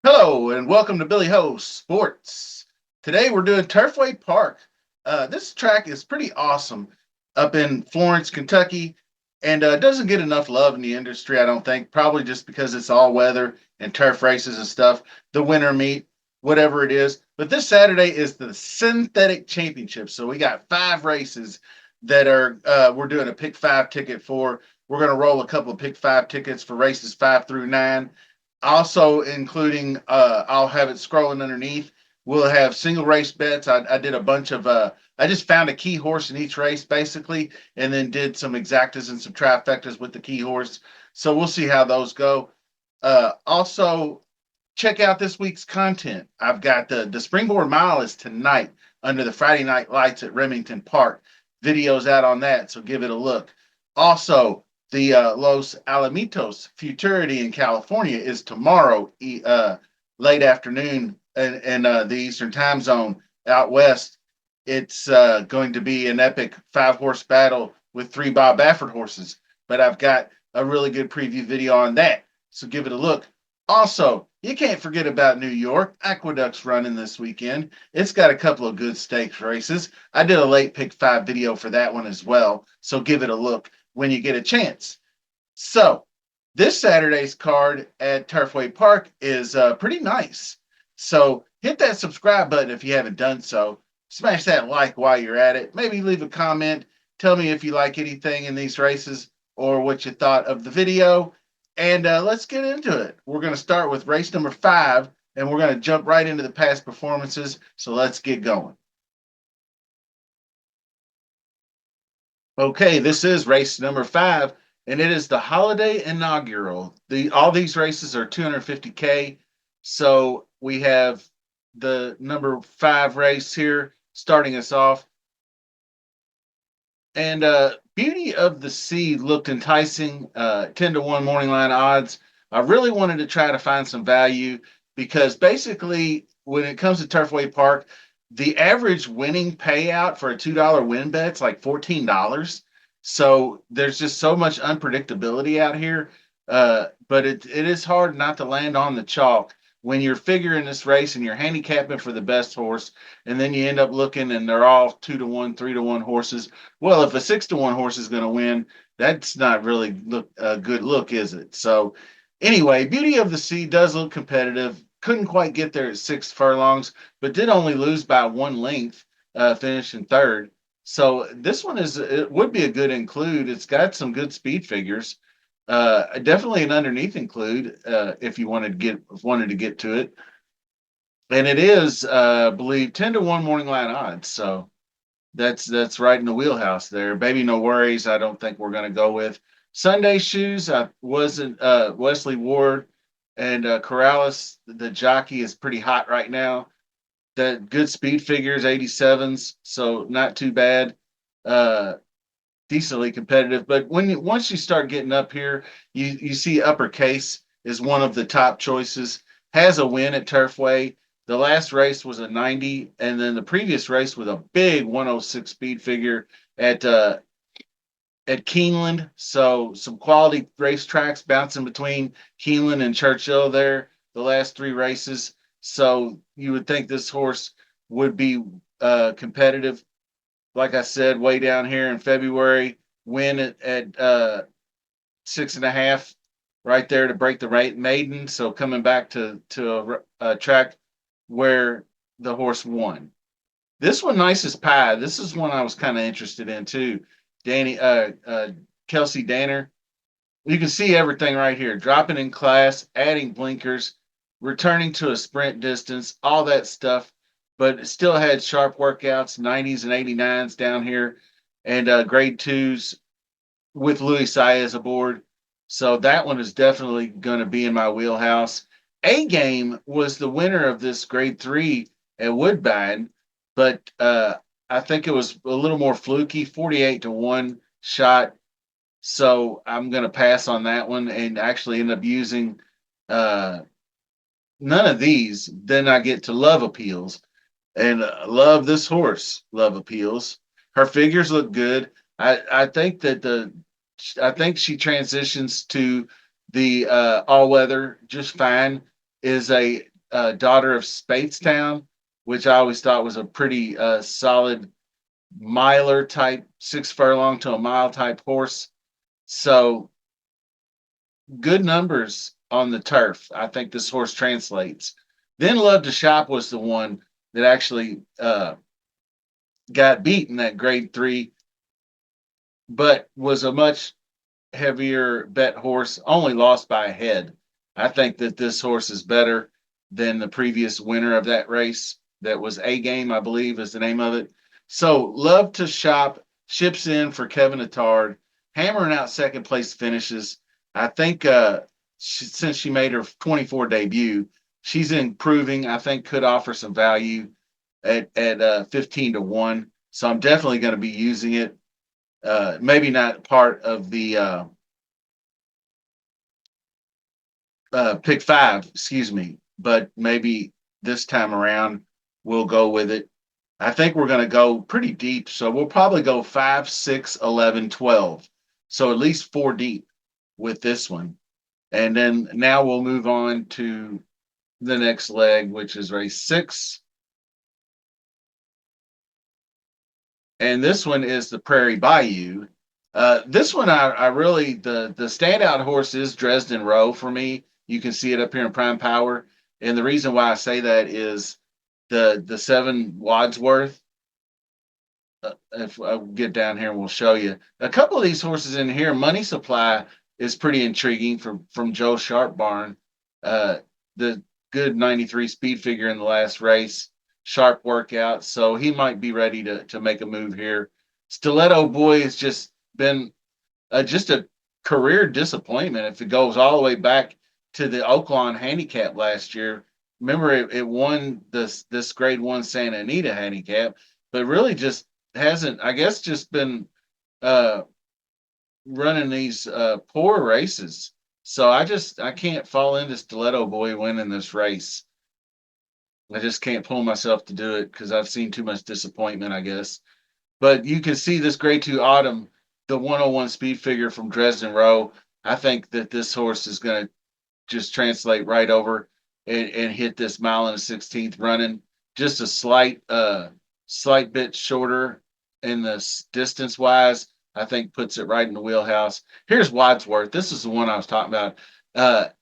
Hello and welcome to Billy Ho Sports. Today we're doing Turfway Park. This track is pretty awesome up in Florence, Kentucky, and doesn't get enough love in the industry, I don't think. Probably just because it's all weather and turf races and stuff, the winter meet, whatever it is. But this Saturday is the Synthetic Championship, so we got 5 races that are we're doing a pick 5 ticket for. We're going to roll a couple of pick 5 tickets for races 5 through 9, also including I'll have it scrolling underneath. We'll have single race bets. I did a bunch of I just found a key horse in each race basically, and then did some exactas and some trifectas with the key horse. So we'll see how those go. Also, check out this week's content. I've got the Springboard Mile is tonight under the Friday night lights at Remington Park. Videos out on that, so give it a look. Also, the Los Alamitos Futurity in California is tomorrow, late afternoon in the Eastern Time Zone out west. It's going to be an epic 5 horse battle with 3 Bob Baffert horses. But I've got a really good preview video on that, so give it a look. Also, you can't forget about New York. Aqueduct's running this weekend. It's got a couple of good stakes races. I did a late pick 5 video for that one as well, so give it a look when you get a chance. So, this Saturday's card at Turfway Park is pretty nice. So, hit that subscribe button if you haven't done so. Smash that like while you're at it. Maybe leave a comment. Tell me if you like anything in these races or what you thought of the video. And let's get into it. We're going to start with race number 5, and we're going to jump right into the past performances. So, let's get going. Okay, this is race number 5, and it is the Holiday Inaugural. All these races are 250K. So we have the number 5 race here starting us off. And Beauty of the Sea looked enticing, 10-1 morning line odds. I really wanted to try to find some value because basically, when it comes to Turfway Park, the average winning payout for a $2 win bet's like $14. So there's just so much unpredictability out here. But it is hard not to land on the chalk when you're figuring this race and you're handicapping for the best horse, and then you end up looking and they're all 2-1, 3-1 horses. Well, if a 6-1 horse is going to win, that's not really a good look, is it? So, anyway, Beauty of the Sea does look competitive. Couldn't quite get there at 6 furlongs, but did only lose by 1 length, finishing third. So this one it would be a good include. It's got some good speed figures. Definitely an underneath include if you wanted to get to it, and it is I believe 10-1 morning line odds. So that's right in the wheelhouse there. Baby No Worries, I don't think we're going to go with. Sunday Shoes, I wasn't Wesley Ward and Corrales, the jockey, is pretty hot right now. That good speed figures, 87s, so not too bad. Uh, Decently competitive. But once you start getting up here, you see Uppercase is one of the top choices. Has a win at Turfway. The last race was a 90, and then the previous race was a big 106 speed figure at Keeneland. So some quality racetracks bouncing between Keeneland and Churchill there the last 3 races. So you would think this horse would be competitive. Like I said, way down here in February, win at 6.5, right there to break the maiden. So coming back to a track where the horse won. This one, Nice as Pie. This is one I was kind of interested in too. Kelsey Danner. You can see everything right here. Dropping in class, adding blinkers, returning to a sprint distance, all that stuff. But it still had sharp workouts, 90s and 89s down here, and grade 2s with Louis Saez aboard. So that one is definitely going to be in my wheelhouse. A Game was the winner of this grade 3 at Woodbine, but I think it was a little more fluky, 48-1 shot. So I'm going to pass on that one and actually end up using uh, none of these. Then I get to Love Appeals. and love this horse. Love Appeals. Her figures look good. I think that I think she transitions to the all weather just fine. Is a daughter of Spadestown, which I always thought was a pretty solid miler type, 6 furlong to a mile type horse. So good numbers on the turf. I think this horse translates. Then Love to Shop was the one that actually got beat in that grade 3, but was a much heavier bet horse, only lost by a head. I think that this horse is better than the previous winner of that race. That was A Game, I believe, is the name of it. So Love to Shop ships in for Kevin Attard, hammering out second place finishes. I think since she made her 24 debut, she's improving. I think could offer some value at 15 to 1. So I'm definitely going to be using it. Maybe not part of the pick 5, excuse me, but maybe this time around we'll go with it. I think we're going to go pretty deep, so we'll probably go 5, 6, 11, 12. So at least 4 deep with this one. And then now we'll move on to the next leg, which is race 6. And this one is the Prairie Bayou. This one, I really the standout horse is Dresden Row for me. You can see it up here in Prime Power, and the reason why I say that is the 7 Wadsworth. If I get down here and we'll show you a couple of these horses in here. Money Supply is pretty intriguing from Joe Sharp Barn. The good 93 speed figure in the last race. Sharp workout, so he might be ready to make a move here. Stiletto Boy has just been just a career disappointment if it goes all the way back to the Oaklawn handicap last year. Remember, it won this grade 1 Santa Anita handicap, but really just hasn't, I guess, just been uh, running these poor races. So I can't fall into Stiletto Boy winning this race. I just can't pull myself to do it because I've seen too much disappointment, I guess. But you can see this grade 2 Autumn, the 101 speed figure from Dresden Row. I think that this horse is going to just translate right over and hit this mile and a 16th running. Just a slight bit shorter in the distance wise. I think puts it right in the wheelhouse. Here's Wadsworth. This is the one I was talking about.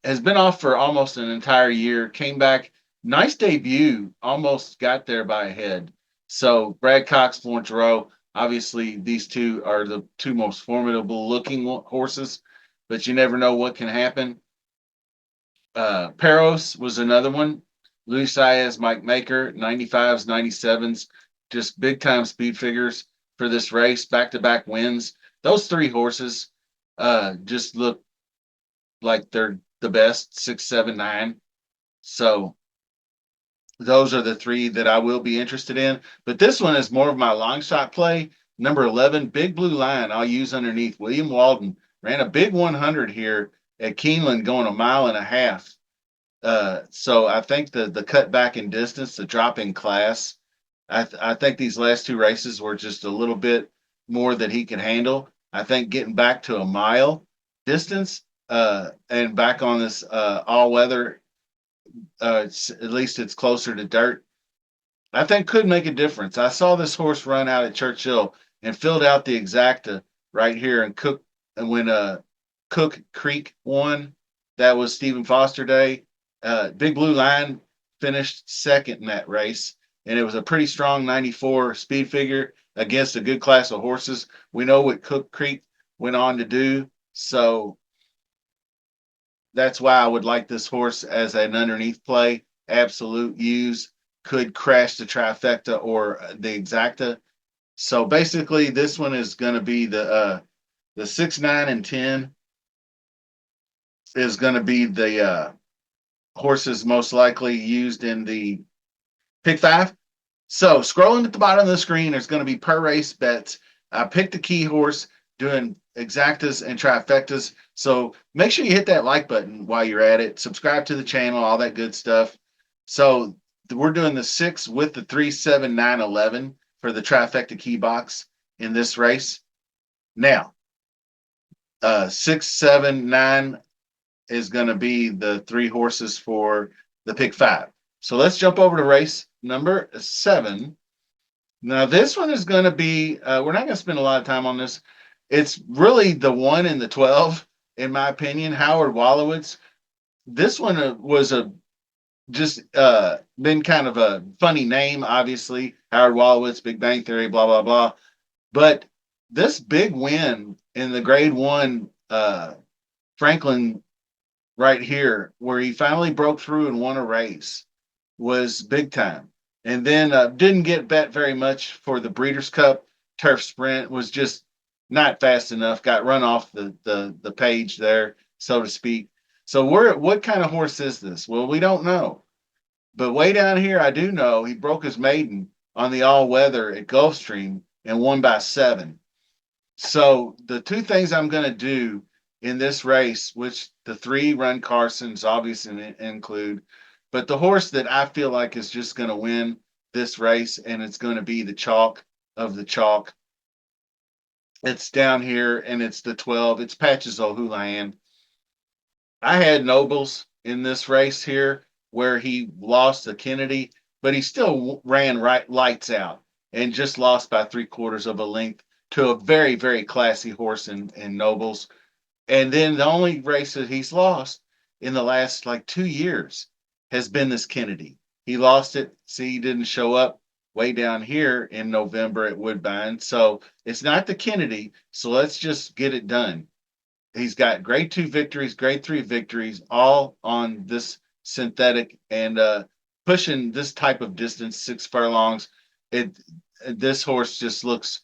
Has been off for almost an entire year. Came back, nice debut. Almost got there by a head. So Brad Cox, Florence Rowe. Obviously, these two are the two most formidable looking horses, but you never know what can happen. Peros was another one. Luis Saez, Mike Maker, 95s, 97s, just big time speed figures for this race, back to back wins. Those 3 horses just look like they're the best, 6, 7, 9. So those are the 3 that I will be interested in. But this one is more of my long shot play. Number 11, Big Blue Line, I'll use underneath. William Walden ran a big 100 here at Keeneland, going a mile and a half. So I think the cut back in distance, the drop in class, I think these last 2 races were just a little bit more that he could handle. I think getting back to a mile distance and back on this all weather, at least it's closer to dirt, I think could make a difference. I saw this horse run out at Churchill and filled out the exacta right here and Cook, and when Cook Creek won, that was Stephen Foster Day. Big Blue Line finished second in that race, and it was a pretty strong 94 speed figure against a good class of horses. We know what Cook Creek went on to do, so that's why I would like this horse as an underneath play. Absolute use, could crash the trifecta or the exacta. So basically, this one is going to be the 6, 9, and 10 is going to be the horses most likely used in the pick 5. So scrolling at the bottom of the screen, there's going to be per race bets. I picked a key horse doing exactas and trifectas. So make sure you hit that like button while you're at it. Subscribe to the channel, all that good stuff. So we're doing the 6 with the 3, 7, 9, 11 for the trifecta key box in this race. Now, 6, 7, 9 is going to be the 3 horses for the pick 5. So let's jump over to race number 7. Now, this one is going to be, we're not going to spend a lot of time on this. It's really the 1 and the 12, in my opinion. Howard Wolowitz. This one was a just been kind of a funny name, obviously. Howard Wolowitz, Big Bang Theory, blah, blah, blah. But this big win in the grade 1 Franklin right here, where he finally broke through and won a race, was big time. And then didn't get bet very much for the Breeders' Cup. Turf Sprint was just not fast enough. Got run off the page there, so to speak. So what kind of horse is this? Well, we don't know. But way down here, I do know he broke his maiden on the all weather at Gulfstream and won by 7. So the two things I'm going to do in this race, which the 3 run Carsons obviously include, but the horse that I feel like is just going to win this race, and it's going to be the chalk of the chalk. It's down here, and it's the 12. It's Patches O'Houlihan. I had Nobles in this race here where he lost to Kennedy, but he still ran right lights out and just lost by 3/4 of a length to a very, very classy horse in Nobles. And then the only race that he's lost in the last like 2 years has been this Kennedy. He lost it. See, he didn't show up way down here in November at Woodbine. So it's not the Kennedy. So let's just get it done. He's got grade 2 victories, grade 3 victories, all on this synthetic and pushing this type of distance, 6 furlongs. It this horse just looks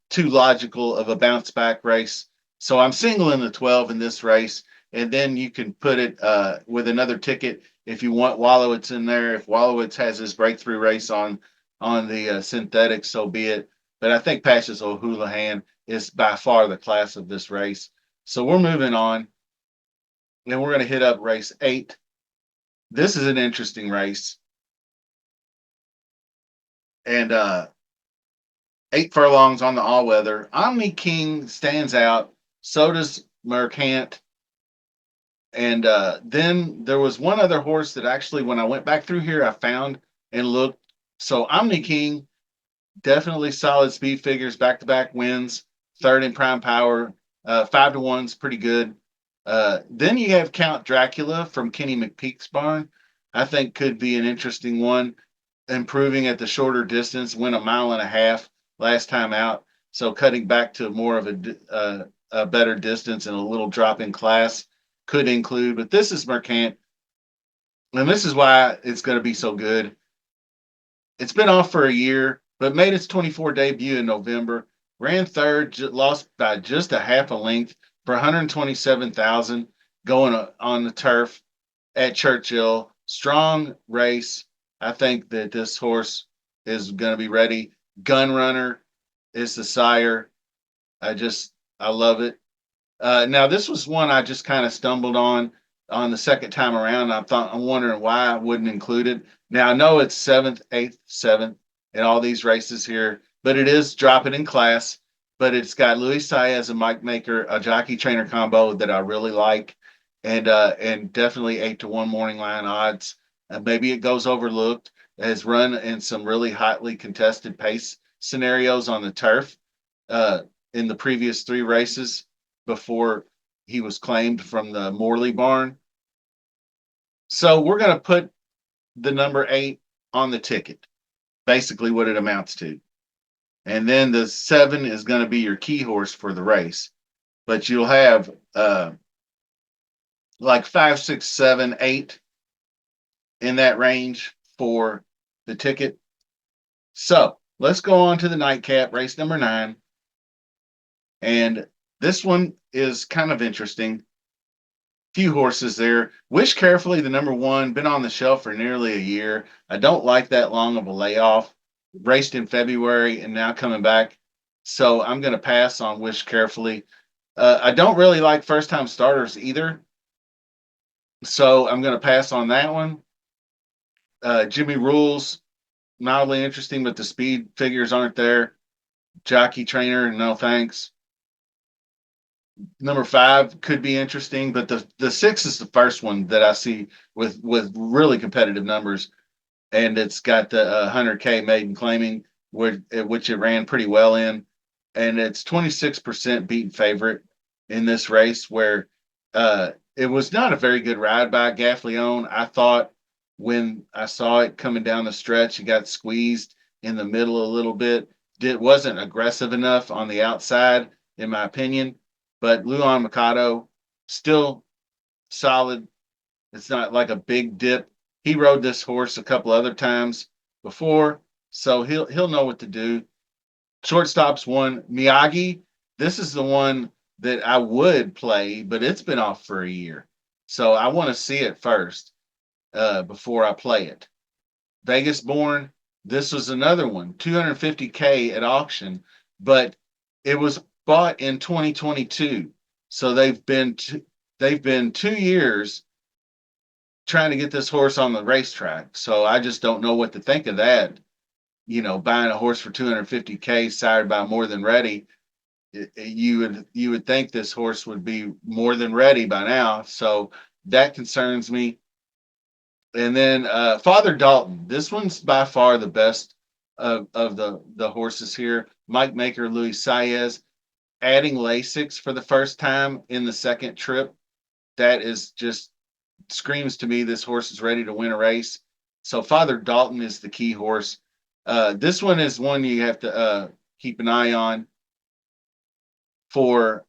too logical of a bounce back race. So I'm singling the 12 in this race, and then you can put it with another ticket if you want Wallowitz in there. If Wallowitz has his breakthrough race on the synthetic, so be it. But I think Patches O'Houlihan is by far the class of this race. So we're moving on, and we're going to hit up race 8. This is an interesting race, and 8 furlongs on the all weather. Omni King stands out. So does Mercant. And then there was one other horse that actually, when I went back through here, I found and looked. So Omni King, definitely solid speed figures, back to back wins, third in prime power, 5-1's pretty good. Then you have Count Dracula from Kenny McPeak's barn. I think could be an interesting one, improving at the shorter distance, went 1.5 miles last time out. So cutting back to more of a better distance and a little drop in class could include. But this is Mercant, and this is why it's going to be so good. It's been off for a year, but made its 24 debut in November. Ran third, lost by just a half a length for 127,000 going on the turf at Churchill. Strong race. I think that this horse is going to be ready. Gun Runner is the sire. I love it. Now this was one I just kind of stumbled on the second time around. I'm wondering why I wouldn't include it. Now I know it's 7th, 8th, 7th in all these races here, but it is dropping in class. But it's got Luis Saez and Mike Maker, a jockey trainer combo that I really like, and definitely 8-1 morning line odds. Maybe it goes overlooked. Has run in some really hotly contested pace scenarios on the turf uh, in the previous 3 races before he was claimed from the Morley barn. So we're going to put the number 8 on the ticket, basically what it amounts to. And then the 7 is going to be your key horse for the race. But you'll have like 5, 6, 7, 8 in that range for the ticket. So let's go on to the nightcap, race number 9. And this one is kind of interesting. Few horses there. Wish Carefully, the number 1, been on the shelf for nearly a year. I don't like that long of a layoff. Raced in February and now coming back. So I'm going to pass on Wish Carefully. I don't really like first time starters either. So I'm going to pass on that one. Jimmy Rules, mildly interesting, but the speed figures aren't there. Jockey Trainer, no thanks. Number 5 could be interesting, but the 6 is the first one that I see with really competitive numbers, and it's got the 100K maiden claiming, which it ran pretty well in, and it's 26% beaten favorite in this race, where it was not a very good ride by Gaffleone. I thought when I saw it coming down the stretch, it got squeezed in the middle a little bit. It wasn't aggressive enough on the outside, in my opinion. But Luan Mikado still solid. It's not like a big dip. He rode this horse a couple other times before, so he'll know what to do. Shortstop's one. Miyagi, this is the one that I would play, but it's been off for a year. So I want to see it first before I play it. Vegas born, this was another one, 250K at auction, but it was bought in 2022. So they've been 2 years trying to get this horse on the racetrack. So I just don't know what to think of that. Buying a horse for 250K sired by More Than Ready, you would think this horse would be more than ready by now. So that concerns me. And then Father Dalton. This one's by far the best of the horses here. Mike Maker, Luis Saez, adding Lasix for the first time in the second trip. That is just screams to me this horse is ready to win a race. So Father Dalton is the key horse. This one is one you have to keep an eye on for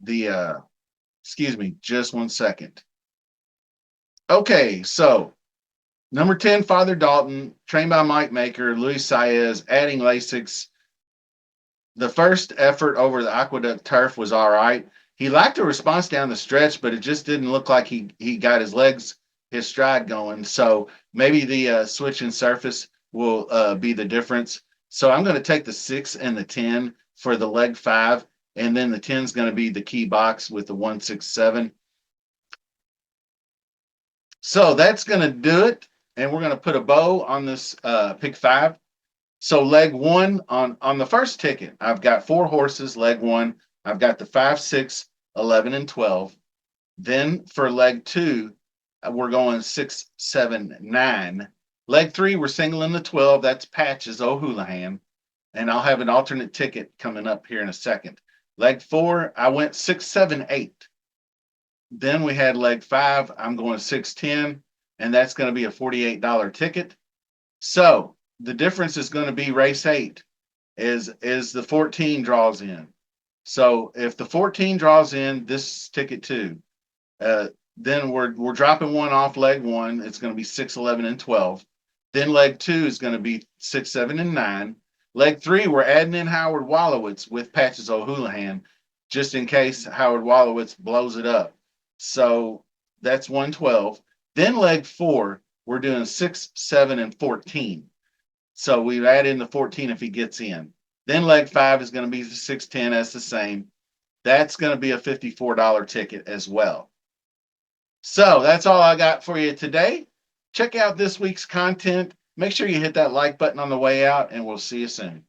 the. Excuse me, just 1 second. Okay, so number 10, Father Dalton, trained by Mike Maker, Luis Saez, adding Lasix. The first effort over the Aqueduct turf was all right. He lacked a response down the stretch, but it just didn't look like he got his stride going. So maybe the switch in surface will be the difference. So I'm going to take the 6 and the 10 for the leg 5, and then the 10 is going to be the key box with the 167. So that's going to do it, and we're going to put a bow on this pick 5. So leg 1 on the first ticket, I've got 4 horses. Leg 1, I've got the 5, 6, 11, and 12. Then for leg 2, we're going 6, 7, 9. Leg 3, we're singling the 12. That's Patches O'Houlihan, and I'll have an alternate ticket coming up here in a second. Leg 4, I went 6, 7, 8. Then we had leg 5. I'm going 610, and that's going to be a $48 ticket. So the difference is going to be race 8 is the 14 draws in. So if the 14 draws in, this ticket too. Then we're dropping one off leg 1. It's going to be 6, 11, and 12. Then leg 2 is going to be 6, 7, and 9. Leg 3, we're adding in Howard Wallowitz with Patches O'Houlihan, just in case Howard Wallowitz blows it up. So that's 112. Then leg 4, we're doing 6, 7, and 14. So we add in the 14 if he gets in. Then leg 5 is going to be the 610. That's the same. That's going to be a $54 ticket as well. So that's all I got for you today. Check out this week's content. Make sure you hit that like button on the way out, and we'll see you soon.